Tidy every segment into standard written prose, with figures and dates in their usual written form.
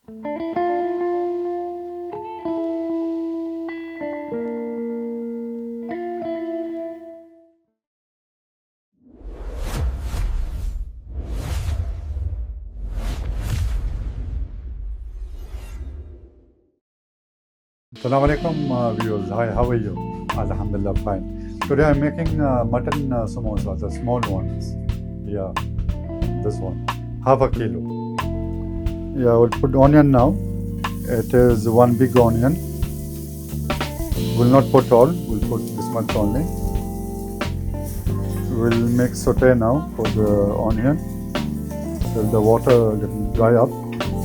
Assalamu alaikum viewers. Hi, how are you? Alhamdulillah, fine. Today I'm making mutton samosas, the small ones. Yeah, this one, half a kilo. Yeah, we'll put onion now. It is one big onion. We'll not put all. We'll put this much only. We'll make saute now for the onion till the water will dry up,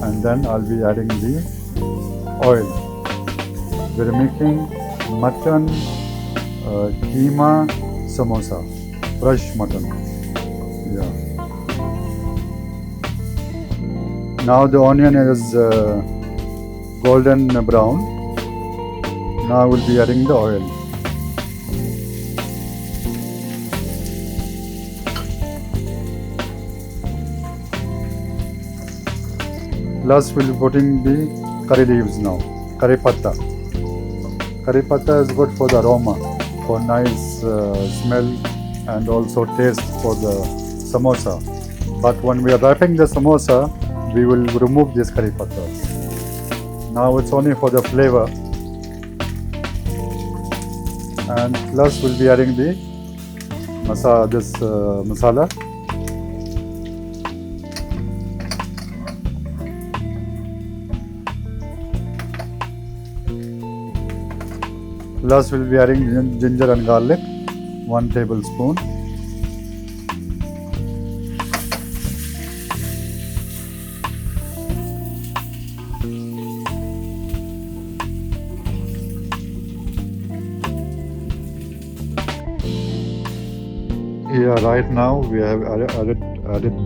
and then I'll be adding the oil. We're making mutton Keema Samosa, fresh mutton. Yeah. Now the onion is golden brown. Now we'll be adding the oil. Plus we'll be putting the curry leaves now, curry patta. Curry patta is good for the aroma, for nice smell and also taste for the samosa. But when we are wrapping the samosa, we will remove this curry patta. Now it's only for the flavor. And plus we'll be adding the masala. Plus we'll be adding ginger and garlic, 1 tablespoon. Yeah, right now we have added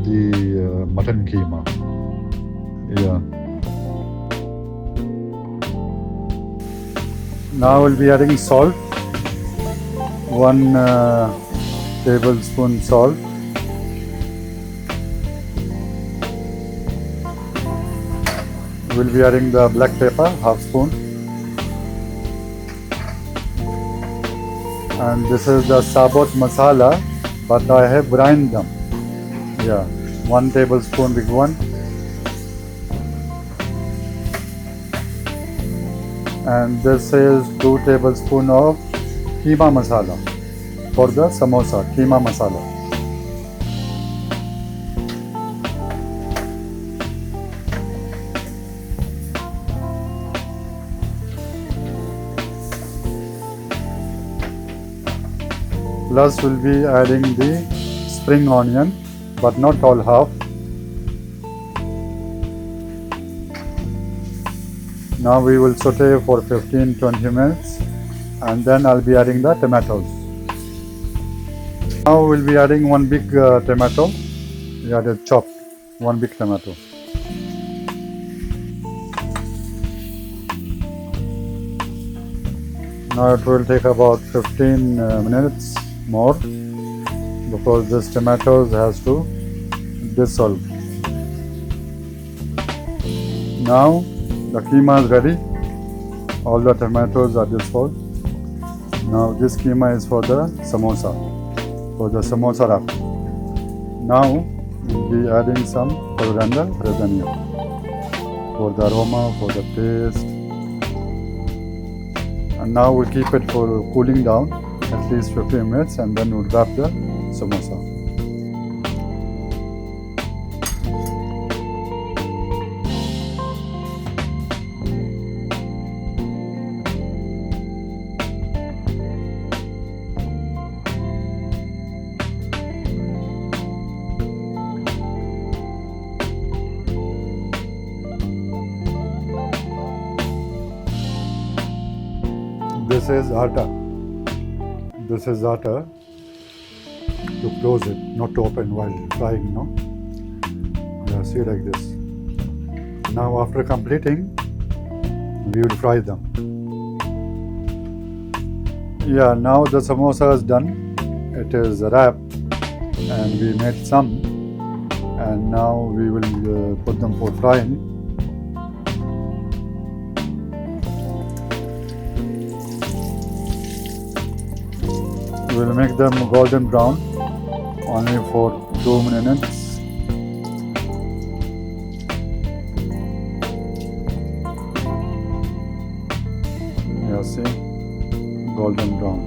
the mutton keema. Yeah. Now we'll be adding salt, 1 tablespoon salt. We'll be adding the black pepper, half spoon. And this is the sabut masala, but I have grind them. Yeah, 1 tablespoon big one. And this is 2 tablespoons of keema masala for the samosa, keema masala. Plus we'll be adding the spring onion, but not all half. Now we will saute for 15-20 minutes, and then I'll be adding the tomatoes. Now we'll be adding 1 big tomato. We added chopped 1 big tomato. Now it will take about 15 minutes more because this tomatoes has to dissolve. Now the keema is ready. All the tomatoes are dissolved. Now this keema is for the samosa, wrap. Now we'll be adding some coriander, for the aroma, for the taste. And now we'll keep it for cooling down at least 15 minutes, and then we'll wrap the samosa. This is atta. This is atta to close it, not to open while frying, no? Yeah, see like this. Now after completing, we will fry them. Yeah, now the samosa is done. It is wrapped and we made some, and now we will put them for frying. We'll make them golden brown only for 2 minutes. You see, golden brown.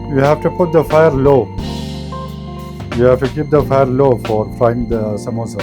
You have to put the fire low. You have to keep the fire low for frying the samosa.